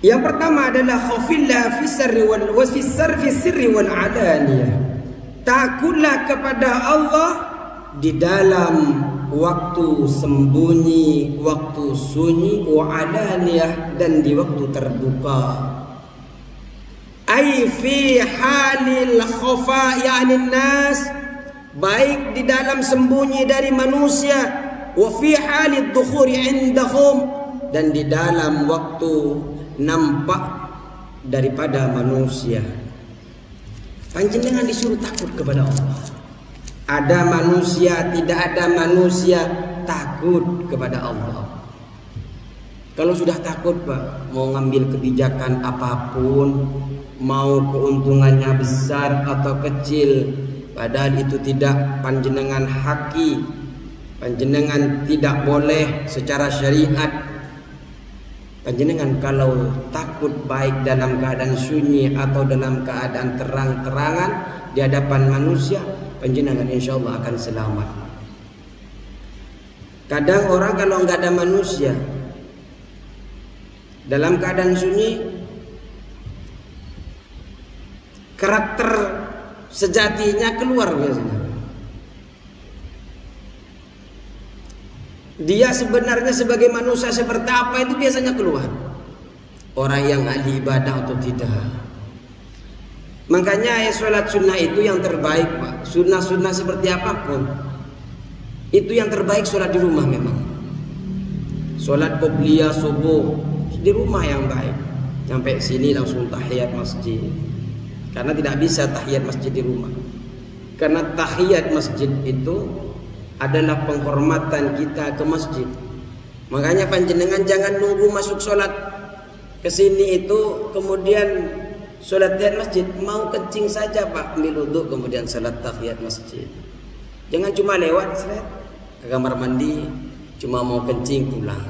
Yang pertama adalah khafillah fi sirri wal alaniyah. Takutlah kepada Allah di dalam waktu sembunyi, waktu sunyi, wa alaniyah, dan di waktu terbuka. Ai fi halil khafa ya'ni nas, baik di dalam sembunyi dari manusia, wa fi halid dukhuri indahum, dan di dalam waktu nampak daripada manusia. Panjenengan disuruh takut kepada Allah. Ada manusia, tidak ada manusia, takut kepada Allah. Kalau sudah takut Pak, mau ngambil kebijakan apapun, mau keuntungannya besar atau kecil, padahal itu tidak panjenengan haki, panjenengan tidak boleh secara syariat. Panjenengan kalau takut baik dalam keadaan sunyi atau dalam keadaan terang-terangan di hadapan manusia, panjenengan insya Allah akan selamat. Kadang orang kalau nggak ada manusia, dalam keadaan sunyi, karakter sejatinya keluar biasanya. Dia sebenarnya sebagai manusia seperti apa itu biasanya keluar. Orang yang ahli ibadah atau tidak. Makanya sholat sunnah itu yang terbaik Pak. Sunnah-sunnah seperti apapun, itu yang terbaik sholat di rumah memang. Sholat qobliyah subuh di rumah yang baik. Sampai sini langsung tahiyat masjid. Karena tidak bisa tahiyat masjid di rumah. Karena tahiyat masjid itu adalah penghormatan kita ke masjid. Makanya panjenengan jangan nunggu masuk sholat ke sini itu kemudian sholat tahiyat masjid. Mau kencing saja Pak, ambil wudhu kemudian sholat tahiyat masjid. Jangan cuma lewat ke kamar mandi, cuma mau kencing pulang.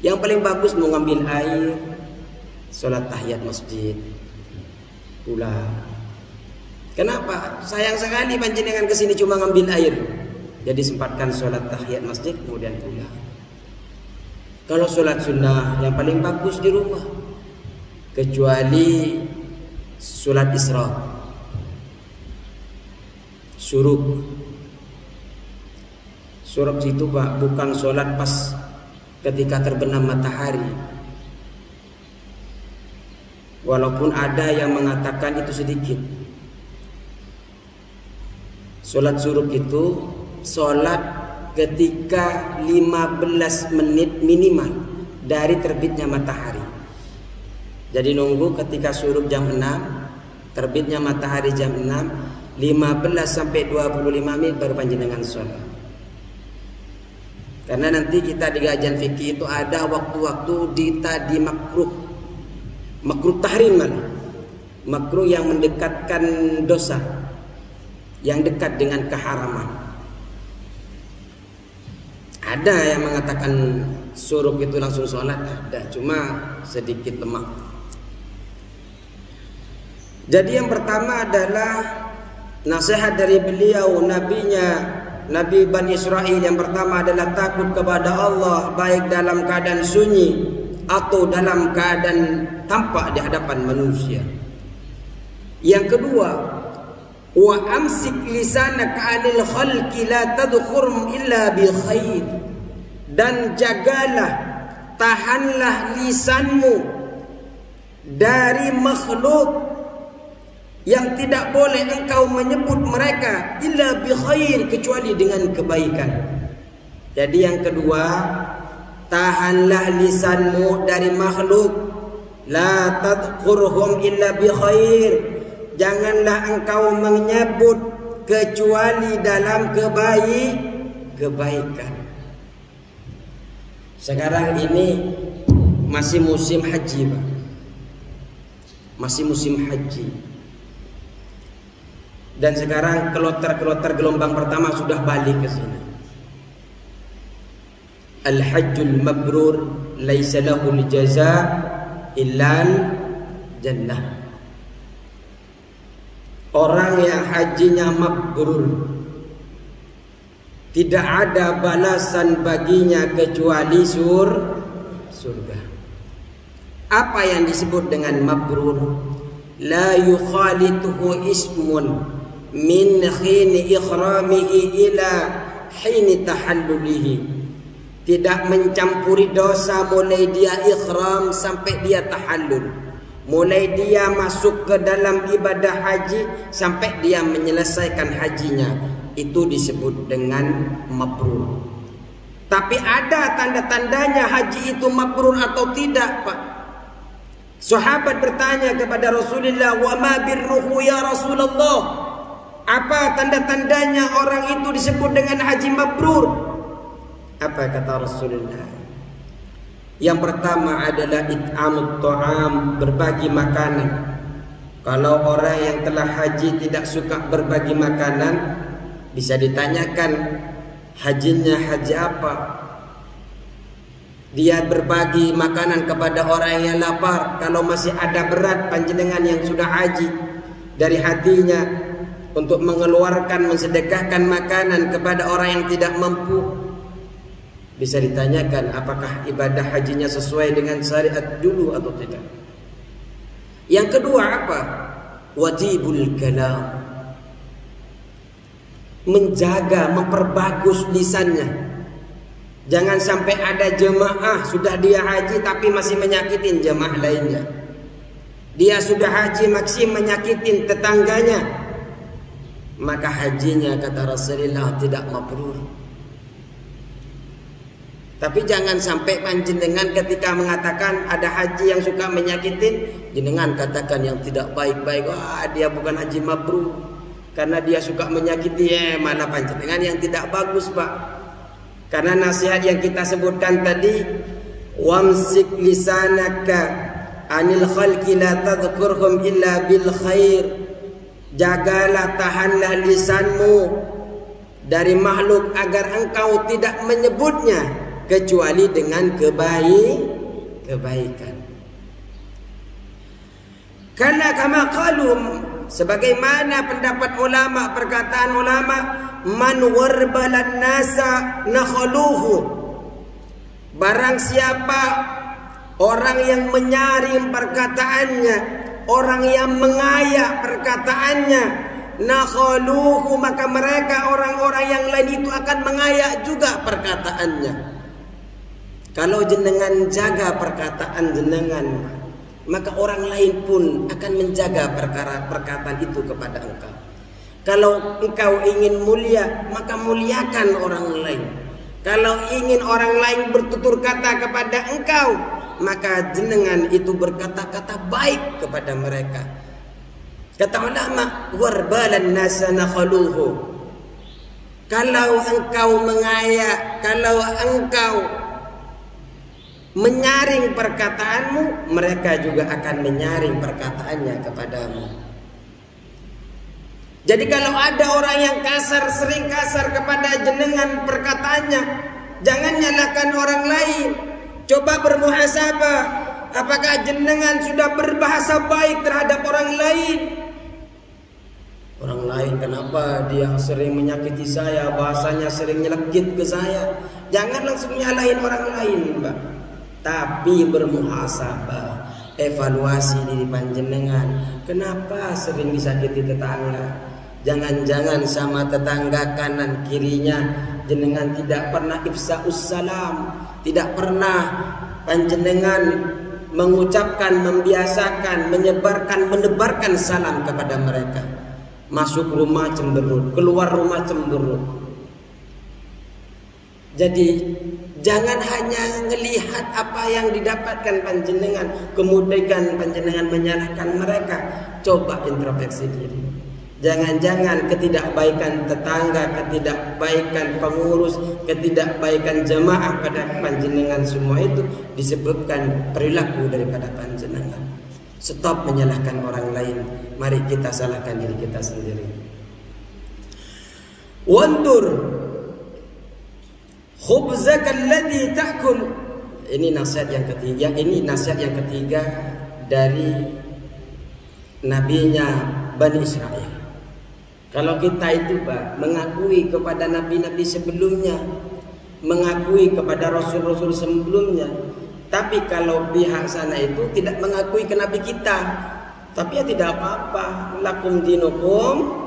Yang paling bagus mau ngambil air, sholat tahiyat masjid, pulang. Kenapa? Sayang sekali panjenengan kesini cuma ngambil air. Jadi sempatkan sholat tahiyat masjid kemudian pulang. Kalau sholat sunnah yang paling bagus di rumah, kecuali sholat isra, syuruk. Syuruk itu Pak bukan sholat pas ketika terbenam matahari. Walaupun ada yang mengatakan itu sedikit. Sholat syuruk itu sholat ketika 15 menit minimal dari terbitnya matahari. Jadi nunggu ketika syuruk jam 6, terbitnya matahari jam 6, 15 sampai 25 menit baru panjenengan sholat. Karena nanti kita di kajian fikih itu ada waktu-waktu di makruh. Makruh tahriman. Makruh yang mendekatkan dosa, yang dekat dengan keharaman. Ada yang mengatakan syuruk itu langsung sholat, ada, cuma sedikit lemah. Jadi yang pertama adalah nasihat dari beliau, Nabi Bani Israel. Yang pertama adalah takut kepada Allah, baik dalam keadaan sunyi atau dalam keadaan tampak di hadapan manusia. Yang kedua, wa amsik lisanaka 'anil khalqi la tadkhurhum illa bi khair. Dan jagalah, tahanlah lisanmu dari makhluk yang tidak boleh engkau menyebut mereka illa bi khair, kecuali dengan kebaikan. Jadi yang kedua, tahanlah lisanmu dari makhluk, la tadkhurhum illa bi khair. Janganlah engkau menyebut kecuali dalam kebaikan. Sekarang ini masih musim haji Pak. Masih musim haji. Dan sekarang kloter gelombang pertama sudah balik ke sini. Al-hajjul mabrur laisa lahul jaza illal jannah. Orang yang hajinya mabrur, tidak ada balasan baginya kecuali surga. Apa yang disebut dengan mabrur? La yukhalituhu ismun min khini ikhramihi ila hini tahallulihi. Tidak mencampuri dosa mulai dia ikhram sampai dia tahallul. Mulai dia masuk ke dalam ibadah haji sampai dia menyelesaikan hajinya. Itu disebut dengan mabrur. Tapi ada tanda-tandanya haji itu mabrur atau tidak, Pak? Sahabat bertanya kepada Rasulullah, "Wa ma birruhu ya Rasulullah?" Apa tanda-tandanya orang itu disebut dengan haji mabrur? Apa kata Rasulullah? Yang pertama adalah it'amut ta'am, berbagi makanan. Kalau orang yang telah haji tidak suka berbagi makanan, bisa ditanyakan hajinya haji apa? Dia berbagi makanan kepada orang yang lapar. Kalau masih ada berat panjenengan yang sudah haji dari hatinya untuk mengeluarkan, mensedekahkan makanan kepada orang yang tidak mampu, bisa ditanyakan apakah ibadah hajinya sesuai dengan syariat dulu atau tidak. Yang kedua apa? Wajibul kalam, menjaga, memperbagus lisannya. Jangan sampai ada jemaah sudah dia haji tapi masih menyakitin jemaah lainnya. Dia sudah haji masih menyakitin tetangganya, maka hajinya kata Rasulullah tidak mabrur. Tapi jangan sampai panjenengan ketika mengatakan ada haji yang suka menyakitin, jenengan katakan yang tidak baik-baik, wah dia bukan haji mabrur karena dia suka menyakiti. Mana panjenengan yang tidak bagus, Pak. Karena nasihat yang kita sebutkan tadi, wamsik lisanaka anil khalqi la tadhkurhum illa bil khair. Jagalah, tahanlah lisanmu dari makhluk agar engkau tidak menyebutnya kecuali dengan kebaikan. Karena kama qalum, sebagaimana pendapat ulama, perkataan ulama, man warbalan nasa nakhaluhu. Barang siapa orang yang menyaring perkataannya, orang yang mengayak perkataannya, nakhaluhu, maka mereka orang-orang yang lain itu akan mengayak juga perkataannya. Kalau jenengan jaga perkataan jenengan, maka orang lain pun akan menjaga perkataan itu kepada engkau. Kalau engkau ingin mulia, maka muliakan orang lain. Kalau ingin orang lain bertutur kata kepada engkau, maka jenengan itu berkata-kata baik kepada mereka. Kata ulama, warbalan nasa nakhaluhu. Kalau engkau mengayak, kalau engkau menyaring perkataanmu, mereka juga akan menyaring perkataannya kepadamu. Jadi kalau ada orang yang kasar, sering kasar kepada jenengan perkataannya, jangan nyalahkan orang lain. Coba bermuhasabah, apakah jenengan sudah berbahasa baik terhadap orang lain? Orang lain kenapa dia sering menyakiti saya, bahasanya sering nyelekit ke saya? Jangan langsung nyalahin orang lain, Mbak. Tapi bermuhasabah, evaluasi diri panjenengan. Kenapa sering disakiti tetangga? Jangan-jangan sama tetangga kanan kirinya jenengan tidak pernah ifsa'us salam, tidak pernah panjenengan mengucapkan, membiasakan, menebarkan salam kepada mereka. Masuk rumah cemberut, keluar rumah cemberut. Jadi jangan hanya melihat apa yang didapatkan panjenengan, kemudian panjenengan menyalahkan mereka. Coba introspeksi diri. Jangan-jangan ketidakbaikan tetangga, ketidakbaikan pengurus, ketidakbaikan jemaah pada panjenengan semua itu disebabkan perilaku daripada panjenengan. Stop menyalahkan orang lain. Mari kita salahkan diri kita sendiri. Wandur khubzaka alladhi ta'kul. Ini nasihat yang ketiga. Ini nasihat yang ketiga dari nabinya Bani Israel. Kalau kita itu, Pak, mengakui kepada nabi-nabi sebelumnya, mengakui kepada rasul-rasul sebelumnya, Tapi kalau pihak sana itu tidak mengakui ke Nabi kita, tapi ya tidak apa-apa, lakum dinukum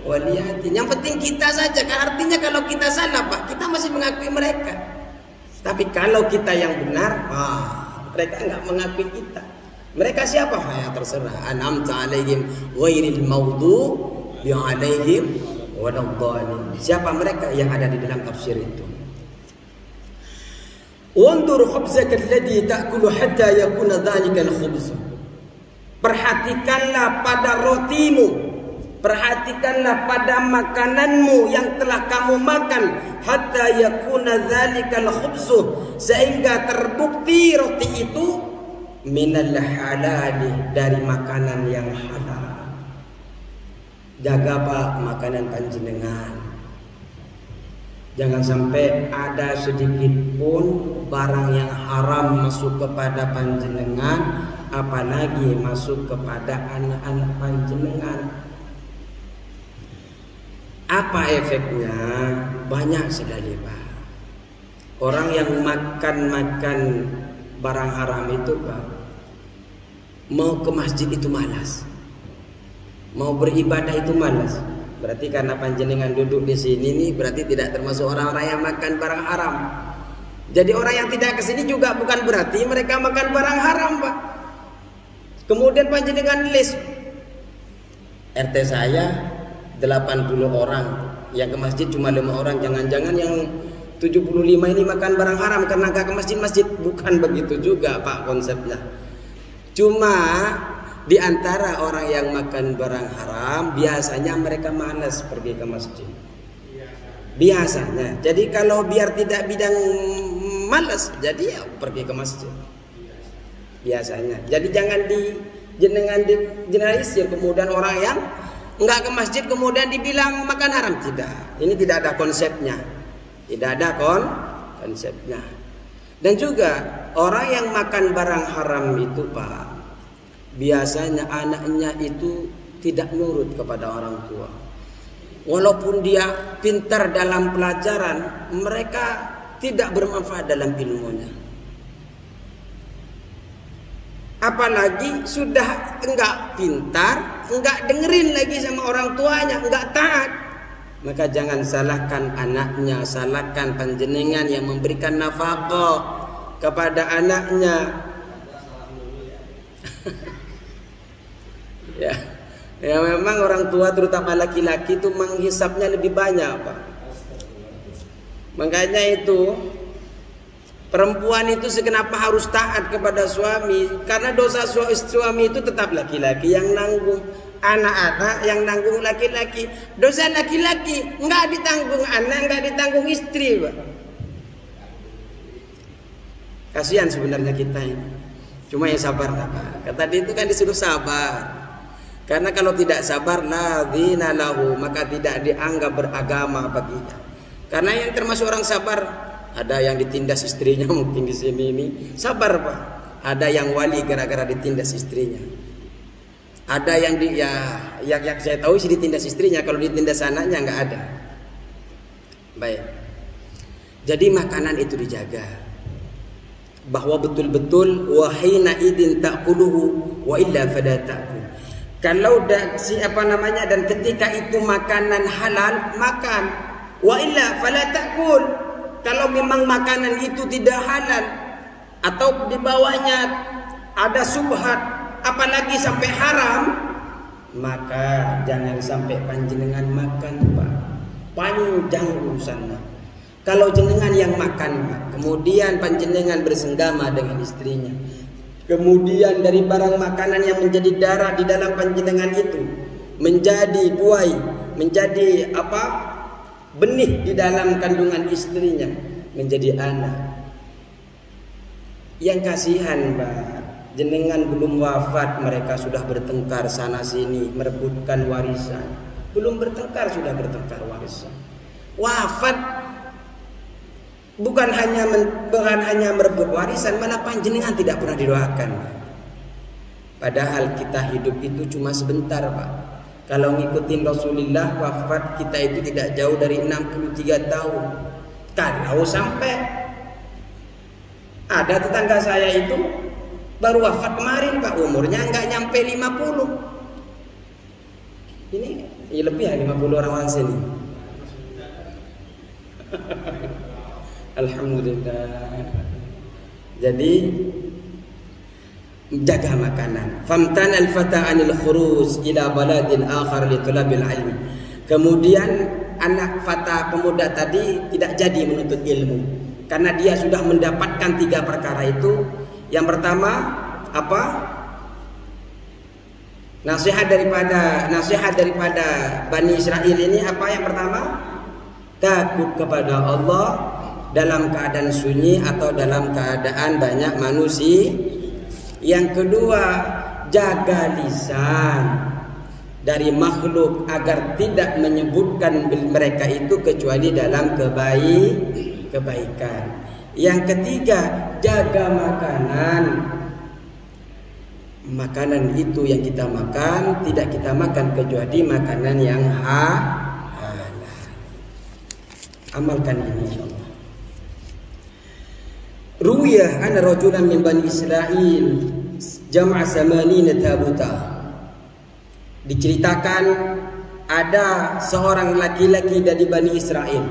waliyadin. Yang penting kita saja, kan artinya kalau kita salah Pak, kita masih mengakui mereka. Tapi kalau kita yang benar, mereka enggak mengakui kita. Mereka siapa? Ya terserah. An'amta alaihim ghairil maghdubi alaihim waladhdallin. Siapa mereka yang ada di dalam tafsir itu? Wandur khubzaka alladhi ta'kulu hatta yakuna dhalika al-khubz. Perhatikanlah pada rotimu, perhatikanlah pada makananmu yang telah kamu makan, hatta yakuna dhalika al-khubz, sehingga terbukti roti itu minal halali, dari makanan yang halal. Jaga Pak makanan panjenengan. Jangan sampai ada sedikit pun barang yang haram masuk kepada panjenengan, apalagi masuk kepada anak-anak panjenengan. Apa efeknya? Banyak sekali Pak. Orang yang makan barang haram itu Pak, mau ke masjid itu malas, mau beribadah itu malas. Berarti karena panjenengan duduk di sini nih, berarti tidak termasuk orang-orang yang makan barang haram. Jadi orang yang tidak ke sini juga bukan berarti mereka makan barang haram Pak. Kemudian panjenengan list, RT saya 80 orang, yang ke masjid cuma 5 orang. Jangan-jangan yang 75 ini makan barang haram karena gak ke masjid-masjid. Bukan begitu juga Pak konsepnya. Cuma di antara orang yang makan barang haram, biasanya mereka malas pergi ke masjid. Biasanya. Jadi kalau biar tidak bidang malas, jadi ya pergi ke masjid. Biasanya. Jadi jangan generalisir kemudian orang yang enggak ke masjid kemudian dibilang makan haram. Tidak. Ini tidak ada konsepnya. Tidak ada konsepnya. Dan juga orang yang makan barang haram itu Pak, biasanya anaknya itu tidak nurut kepada orang tua. Walaupun dia pintar dalam pelajaran, mereka tidak bermanfaat dalam ilmunya. Apalagi sudah enggak pintar, enggak dengerin lagi sama orang tuanya, enggak taat. Maka jangan salahkan anaknya, salahkan panjenengan yang memberikan nafkah kepada anaknya. Ya memang orang tua terutama laki-laki itu menghisapnya lebih banyak Pak. Makanya itu perempuan itu kenapa harus taat kepada suami? Karena dosa suami itu tetap laki-laki yang nanggung. Anak-anak yang nanggung laki-laki. Dosa laki-laki enggak ditanggung anak, enggak ditanggung istri Pak. Kasihan sebenarnya kita ini. Cuma ya sabar Pak. Tadi itu kan disuruh sabar. Karena kalau tidak sabar ladzina lahu, maka tidak dianggap beragama baginya. Karena yang termasuk orang sabar, ada yang ditindas istrinya mungkin di sini ini sabar Pak. Ada yang wali gara-gara ditindas istrinya. Ada yang yang saya tahu sih ditindas istrinya, kalau ditindas anaknya nggak ada. Baik. Jadi makanan itu dijaga. Bahwa betul-betul wahina idin ta'kuluhu wa illa fala ta'kul. Kalau dan ketika itu makanan halal, makan. Wa illa fala ta'kul. Kalau memang makanan itu tidak halal atau di bawahnya ada subhat, apalagi sampai haram, maka jangan sampai panjenengan makan Pak. Panjang urusannya. Kalau jenengan yang makan Pak, kemudian panjenengan bersenggama dengan istrinya, kemudian dari barang makanan yang menjadi darah di dalam panjenengan itu menjadi buai, menjadi benih di dalam kandungan istrinya, menjadi anak. Yang kasihan Pak, jenengan belum wafat mereka sudah bertengkar sana sini merebutkan warisan. Belum bertengkar sudah bertengkar warisan. Wafat bukan hanya merebut warisan, malah panjenengan tidak pernah didoakan. Padahal kita hidup itu cuma sebentar Pak. Kalau ngikutin Rasulullah, wafat kita itu tidak jauh dari 63 tahun. Kalau sampai Ada tetangga saya itu baru wafat kemarin Pak, umurnya nggak nyampe 50. Ini ya lebih ya 50 orang sini. Alhamdulillah. Jadi jaga makanan. Famtan al-fata 'anil khuruj ila baladin akhar li talabil ilmi. Kemudian anak fata pemuda tadi tidak jadi menuntut ilmu karena dia sudah mendapatkan 3 perkara itu. Yang pertama apa? Nasihat daripada Bani Israel ini apa yang pertama? Takut kepada Allah dalam keadaan sunyi atau dalam keadaan banyak manusia. Yang kedua, jaga lisan dari makhluk agar tidak menyebutkan mereka itu kecuali dalam kebaikan. Yang ketiga, jaga makanan. Makanan itu yang kita makan tidak kita makan kecuali makanan yang halal. Amalkan ini insyaallah. Ruya anna rajulan min Bani Israil jam'a 80 tabuta. Diceritakan ada seorang laki-laki dari Bani Israel.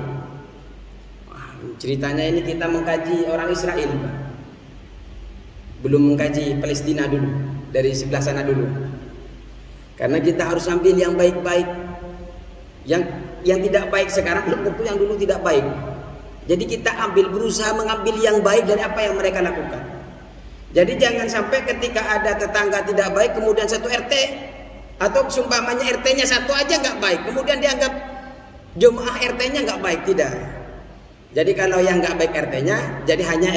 Ceritanya ini kita mengkaji orang Israel, belum mengkaji Palestina dulu, dari sebelah sana dulu. Karena kita harus ambil yang baik-baik. Yang tidak baik sekarang belum tentu yang dulu tidak baik. Jadi kita berusaha mengambil yang baik dari apa yang mereka lakukan. Jadi jangan sampai ketika ada tetangga tidak baik kemudian satu RT atau seumpamanya RT-nya satu aja nggak baik, kemudian dianggap jemaah RT-nya nggak baik, tidak. Jadi kalau yang nggak baik RT-nya, jadi hanya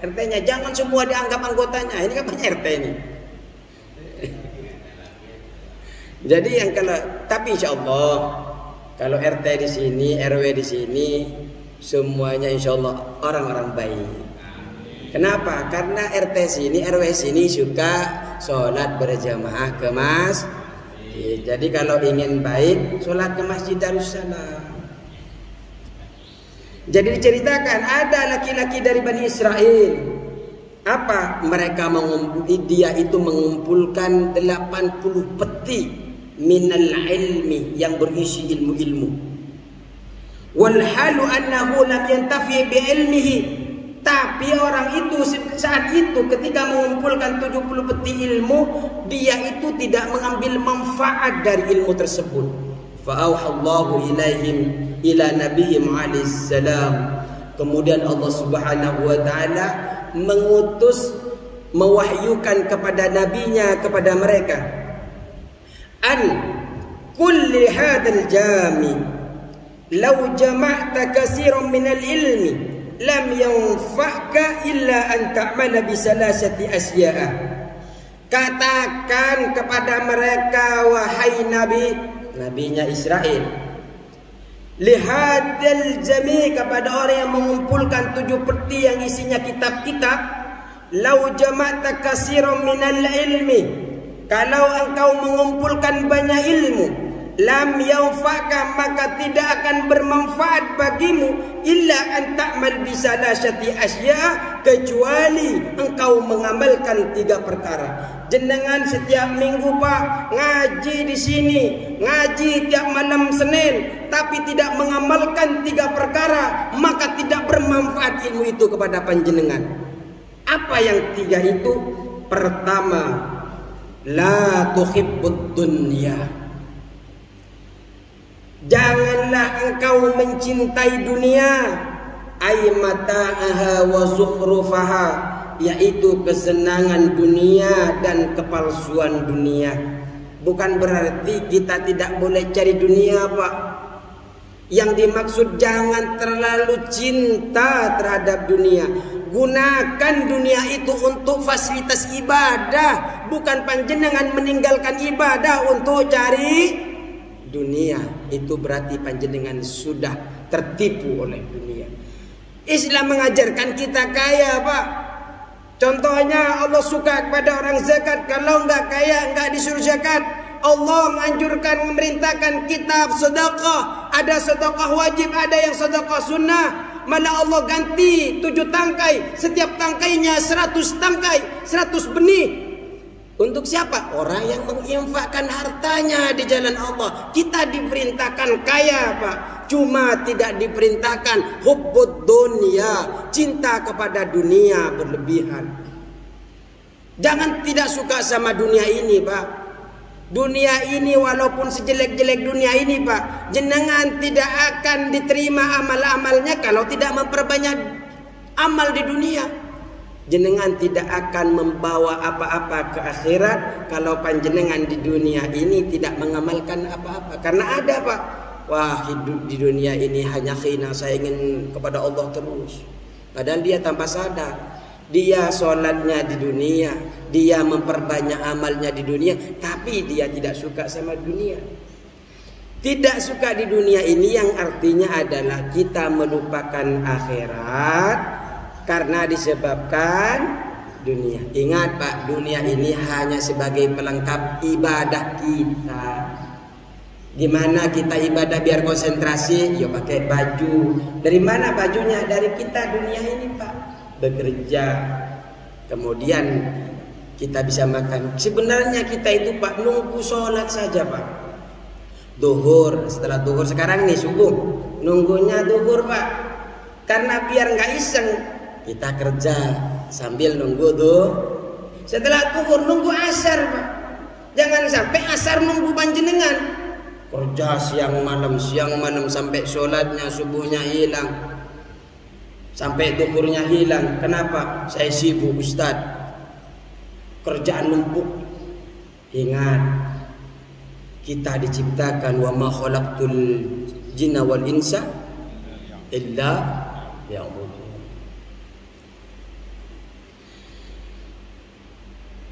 RT-nya. Jangan semua dianggap anggotanya. Ini kan banyak RT ini. Jadi yang tapi insya Allah kalau RT di sini, RW di sini, semuanya insya Allah orang-orang baik. Kenapa? Karena RT sini, RW sini suka sholat berjamaah ke masjid. Jadi kalau ingin baik, sholat ke Masjid Darussalam. Jadi diceritakan ada laki-laki dari Bani Israel. Apa? Mereka dia itu mengumpulkan 80 peti minal ilmi yang berisi ilmu-ilmu. Wal halu annahu lam yantafi bi ilmihi. Tapi orang itu saat itu ketika mengumpulkan 70 peti ilmu, dia itu tidak mengambil manfaat dari ilmu tersebut. Fa'auhallahu ilaihim ila nabiyyin alaihi salam. Kemudian Allah Subhanahu wa taala mewahyukan kepada nabinya kepada mereka, an kulli hadzal jami law jama'ta katsiran minal ilmi lam yanfa'ka illa an ta'mala bi salasati asya'a. Katakan kepada mereka wahai nabinya Israel, lihadal jami, kepada orang yang mengumpulkan 7 peti yang isinya kitab-kitab, lau jama'ta katsiran minal ilmi, kalau engkau mengumpulkan banyak ilmu, lam yanfa'ka, maka tidak akan bermanfaat bagimu, illa an ta'mal bi salasati asya, kecuali engkau mengamalkan 3 perkara. Jenengan setiap minggu Pak ngaji di sini, ngaji tiap malam Senin, tapi tidak mengamalkan 3 perkara, maka tidak bermanfaat ilmu itu kepada panjenengan. Apa yang 3 itu? Pertama, la tuhibbud dunya. Janganlah engkau mencintai dunia, ay mata'aha wa zukhrufaha, yaitu kesenangan dunia dan kepalsuan dunia. Bukan berarti kita tidak boleh cari dunia Pak. Yang dimaksud jangan terlalu cinta terhadap dunia. Gunakan dunia itu untuk fasilitas ibadah, bukan panjenengan meninggalkan ibadah untuk cari dunia. Itu berarti panjenengan sudah tertipu oleh dunia. Islam mengajarkan kita kaya Pak. Contohnya Allah suka kepada orang zakat. Kalau enggak kaya enggak disuruh zakat. Allah memerintahkan kita sedekah. Ada sedekah wajib, ada yang sedekah sunnah. malah Allah ganti 7 tangkai, setiap tangkainya 100 tangkai, 100 benih. Untuk siapa? Orang yang menginfakkan hartanya di jalan Allah. Kita diperintahkan kaya, Pak. Cuma tidak diperintahkan hubbud dunya, cinta kepada dunia berlebihan. Jangan tidak suka sama dunia ini, Pak. Dunia ini walaupun sejelek-jelek dunia ini, Pak, jenengan tidak akan diterima amal-amalnya kalau tidak memperbanyak amal di dunia. Jenengan tidak akan membawa apa-apa ke akhirat kalau panjenengan di dunia ini tidak mengamalkan apa-apa. Karena ada, Pak, wah hidup di dunia ini hanya khina, saya ingin kepada Allah terus. Padahal dia tanpa sadar, dia sholatnya di dunia, dia memperbanyak amalnya di dunia, tapi dia tidak suka sama dunia. Tidak suka di dunia ini yang artinya adalah kita melupakan akhirat karena disebabkan dunia. Ingat, Pak, dunia ini hanya sebagai pelengkap ibadah kita. Gimana kita ibadah biar konsentrasi? Ya pakai baju. Dari mana bajunya? Dari kita dunia ini, Pak. Bekerja. Kemudian kita bisa makan. Sebenarnya kita itu, Pak, nunggu sholat saja, Pak. Duhur, setelah duhur sekarang nih subuh. Nunggunya duhur, Pak. Karena biar nggak iseng, kita kerja sambil nunggu tuh. Setelah duhur nunggu asar, Pak. Jangan sampai asar nunggu panjenengan. Kerja siang malam sampai sholatnya subuhnya hilang, sampai duhurnya hilang. Kenapa? Saya sibuk, Ustaz. Kerjaan numpuk. Ingat, kita diciptakan wa ma khalaqtul jinna wal insa illa liya'budun.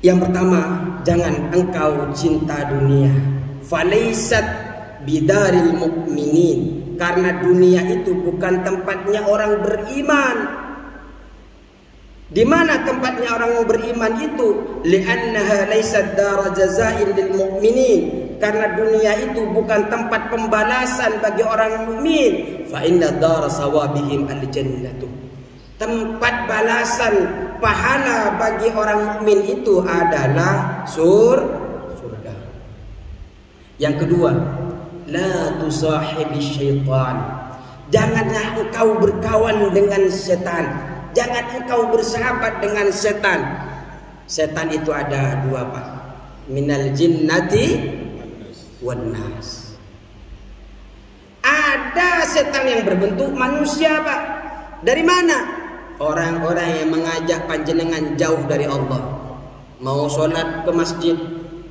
Yang pertama, jangan engkau cinta dunia. Falaisat bidaril mu'minin, karena dunia itu bukan tempatnya orang beriman. Di mana tempatnya orang beriman itu? Li'annaha laisat dar jazaa'in lil mu'minin, karena dunia itu bukan tempat pembalasan bagi orang mukmin. Fa inna dar sawabihim al jannatu, tempat balasan pahala bagi orang mukmin itu adalah surga. Yang kedua, la tusahibi syaitan, janganlah engkau berkawan dengan setan, jangan engkau bersahabat dengan setan. Setan itu ada 2, Pak, minal jinnati wan nas. Ada setan yang berbentuk manusia, Pak. Dari mana? Orang-orang yang mengajak panjenengan jauh dari Allah. Mau sholat ke masjid,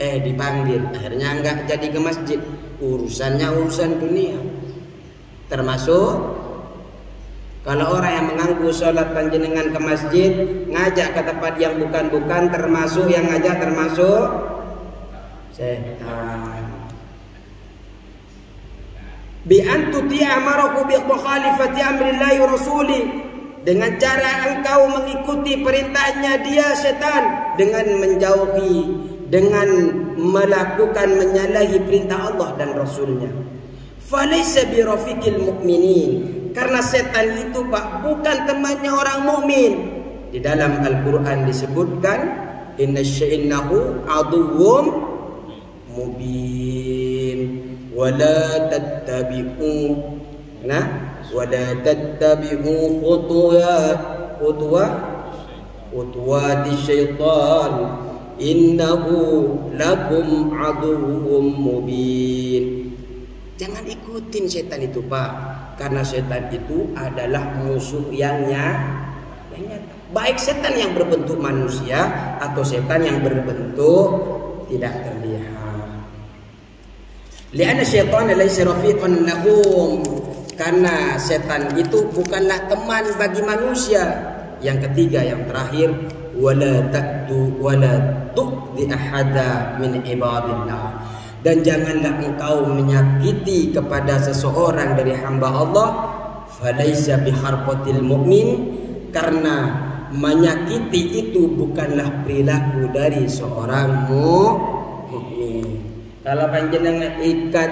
dipanggil, akhirnya enggak jadi ke masjid. Urusannya urusan dunia. Termasuk kalau orang yang mengganggu sholat panjenengan ke masjid, ngajak ke tempat yang bukan-bukan, termasuk yang ngajak termasuk setan. Bi antuti amaraku bi mukhalifati amrillahi wa rasuli, dengan cara engkau mengikuti perintahnya dia setan, dengan menjauhi, dengan melakukan menyalahi perintah Allah dan Rasulnya. Falaysa birafiqil mu'minin, karena setan itu, Pak, bukan temannya orang mukmin. Di dalam Al-Quran disebutkan innahu aduwwum mubin wala tattabi'u khutuwati syaitan innahu lakum aduwwum mubin. Jangan ikutin setan itu, Pak, karena setan itu adalah musuh yang nyata. Baik setan yang berbentuk manusia atau setan yang berbentuk tidak terlihat. Li'anna syaitan laysa rafiqan lahum, karena setan itu bukanlah teman bagi manusia. Yang ketiga, yang terakhir, wala tu'dhi ahada min ibadillah, dan janganlah engkau menyakiti kepada seseorang dari hamba Allah. Falaisa biharqatil mu'min, karena menyakiti itu bukanlah perilaku dari seorang mukmin. Kalau panjenengan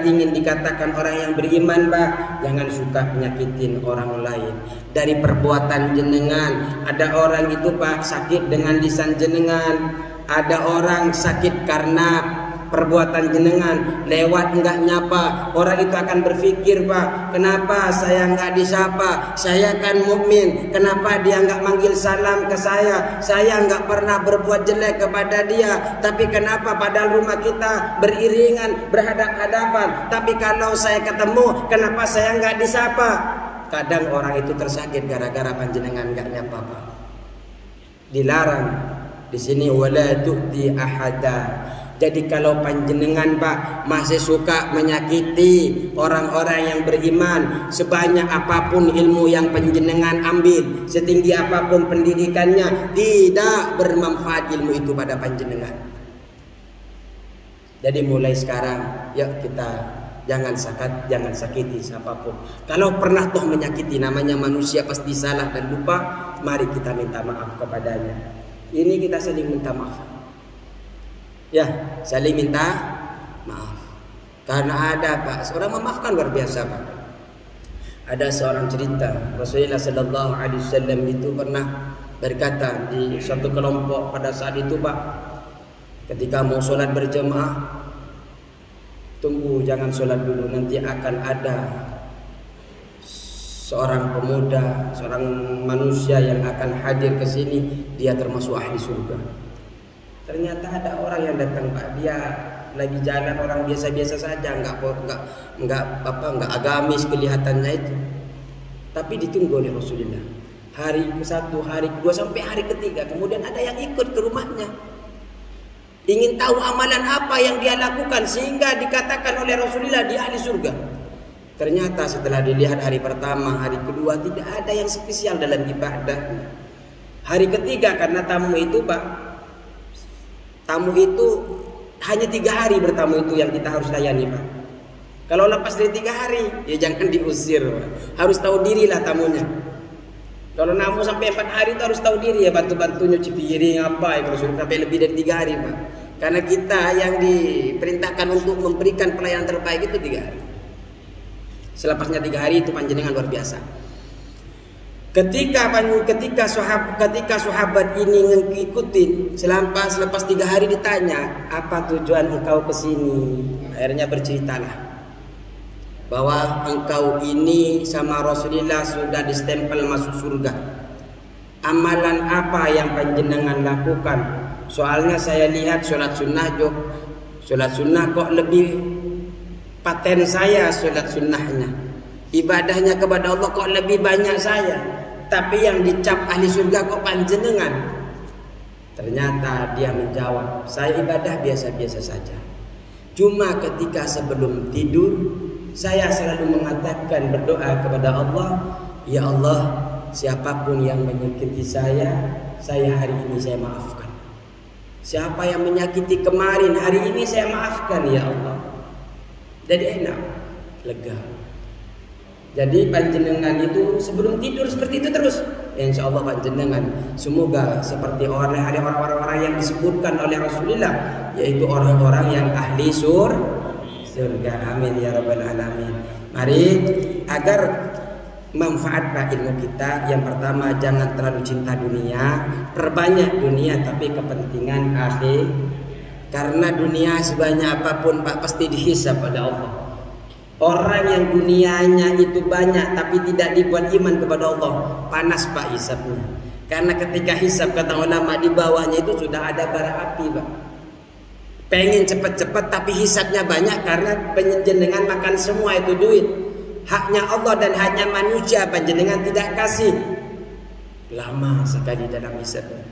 ingin dikatakan orang yang beriman, Pak, jangan suka nyakitin orang lain. Dari perbuatan jenengan, ada orang itu, Pak, sakit dengan lisan jenengan. Ada orang sakit karena perbuatan jenengan, lewat enggak nyapa, orang itu akan berpikir, Pak, kenapa saya enggak disapa? Saya kan mukmin, kenapa dia enggak manggil salam ke saya? Saya enggak pernah berbuat jelek kepada dia, tapi kenapa padahal rumah kita beriringan, berhadap-hadapan, tapi kalau saya ketemu, kenapa saya enggak disapa? Kadang orang itu tersakit gara-gara panjenengan enggak nyapa, Pak. Dilarang di sini, wala tu'ti ahada. Jadi kalau panjenengan, Pak, masih suka menyakiti orang-orang yang beriman, sebanyak apapun ilmu yang panjenengan ambil, setinggi apapun pendidikannya, tidak bermanfaat ilmu itu pada panjenengan. Jadi mulai sekarang, yuk kita jangan sakiti siapapun. Kalau pernah toh menyakiti, namanya manusia pasti salah dan lupa, mari kita minta maaf kepadanya. Ini kita saling minta maaf. Ya, saling minta maaf. Karena ada, Pak, seorang memaafkan luar biasa, Pak. Ada seorang cerita, Rasulullah Sallallahu Alaihi Wasallam itu pernah berkata di suatu kelompok pada saat itu, Pak, ketika mau sholat berjamaah, tunggu, jangan sholat dulu, nanti akan ada seorang pemuda, seorang manusia yang akan hadir ke sini, dia termasuk ahli surga. Ternyata ada orang yang datang, Pak, dia lagi jalan orang biasa-biasa saja, enggak agamis kelihatannya itu. Tapi ditunggu oleh Rasulullah. Hari ke-1, hari ke-2 sampai hari ke-3, kemudian ada yang ikut ke rumahnya. Ingin tahu amalan apa yang dia lakukan sehingga dikatakan oleh Rasulullah dia ahli surga. Ternyata setelah dilihat hari pertama, hari kedua tidak ada yang spesial dalam ibadahnya. Hari ketiga karena tamu itu, Pak, tamu itu hanya 3 hari bertamu itu yang kita harus layani, Pak. Kalau lepas dari 3 hari, ya jangan diusir, Pak. Harus tahu diri lah tamunya. Kalau namu sampai 4 hari itu harus tahu diri, ya, bantu-bantu nyuci piring apa, ya, kalau sudah sampai lebih dari 3 hari, Pak. Karena kita yang diperintahkan untuk memberikan pelayanan terbaik itu 3 hari. Selepasnya 3 hari itu panjenengan luar biasa. Ketika sahabat ini ngikutin, selepas 3 hari ditanya, apa tujuan engkau ke sini? Akhirnya berceritalah bahwa engkau ini sama Rasulullah sudah distempel masuk surga. Amalan apa yang panjenengan lakukan? Soalnya saya lihat sholat sunnah kok lebih paten saya sholat sunnahnya. Ibadahnya kepada Allah kok lebih banyak saya. Tapi yang dicap ahli surga kok panjenengan? Ternyata dia menjawab, saya ibadah biasa-biasa saja. Cuma ketika sebelum tidur, saya selalu mengatakan berdoa kepada Allah, ya Allah, siapapun yang menyakiti saya hari ini saya maafkan. Siapa yang menyakiti kemarin, hari ini saya maafkan, ya Allah. Jadi enak, lega. Jadi panjenengan itu sebelum tidur seperti itu terus. Insya Allah panjenengan semoga seperti orang-orang yang disebutkan oleh Rasulullah, yaitu orang-orang yang ahli surga. Amin ya rabbal alamin. Mari agar manfaat ilmu kita, yang pertama jangan terlalu cinta dunia, perbanyak dunia tapi kepentingan akhir. Karena dunia sebanyak apapun, Pak, pasti dihisab pada Allah. Orang yang dunianya itu banyak tapi tidak dibuat iman kepada Allah, panas, Pak, hisabnya. Karena ketika hisab, kata ulama, di bawahnya itu sudah ada bara api, Pak. Pengen cepat-cepat tapi hisabnya banyak karena panjenengan makan semua itu duit. Haknya Allah dan haknya manusia panjenengan tidak kasih. Lama sekali dalam hisabnya.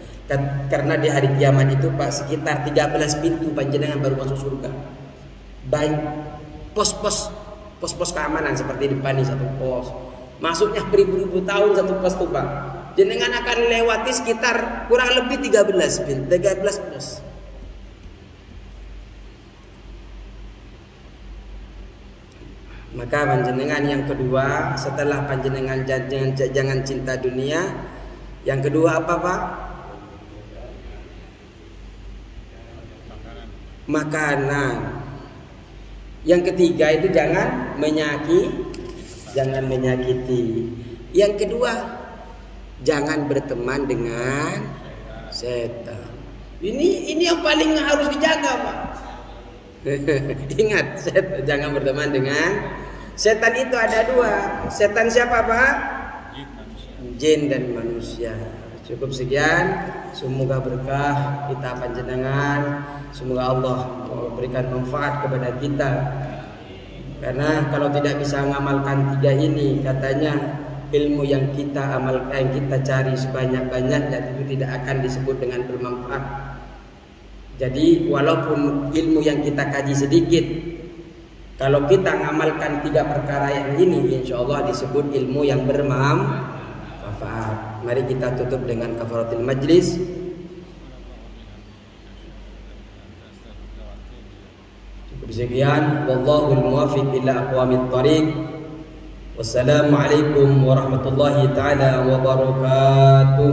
Karena di hari kiamat itu, Pak, sekitar 13 pintu panjenengan baru masuk surga. Baik pos-pos keamanan seperti depan ini satu pos. Masuknya beribu-ribu tahun satu pos tuh, Pak. Jenengan akan lewati sekitar kurang lebih 13 pos. Maka panjenengan yang kedua, setelah panjenengan jangan cinta dunia, yang kedua apa, Pak? Makanan. Yang ketiga itu jangan menyakiti. Yang kedua, jangan berteman dengan setan. Ini yang paling harus dijaga, Pak. Ingat, jangan berteman dengan setan. Itu ada dua. Setan siapa, Pak? Jin dan manusia. Cukup sekian. Semoga berkah kita panjenengan. Semoga Allah memberikan manfaat kepada kita. Karena kalau tidak bisa mengamalkan tiga ini, katanya ilmu yang kita amalkan, yang kita cari sebanyak-banyaknya itu tidak akan disebut dengan bermanfaat. Jadi walaupun ilmu yang kita kaji sedikit, kalau kita mengamalkan tiga perkara yang ini, insya Allah disebut ilmu yang bermanfaat. Mari kita tutup dengan kafaratul majlis. Cukup sekian. Wallahul muwaffiq ila aqwamit thariq. Wassalamualaikum warahmatullahi taala wabarakatuh.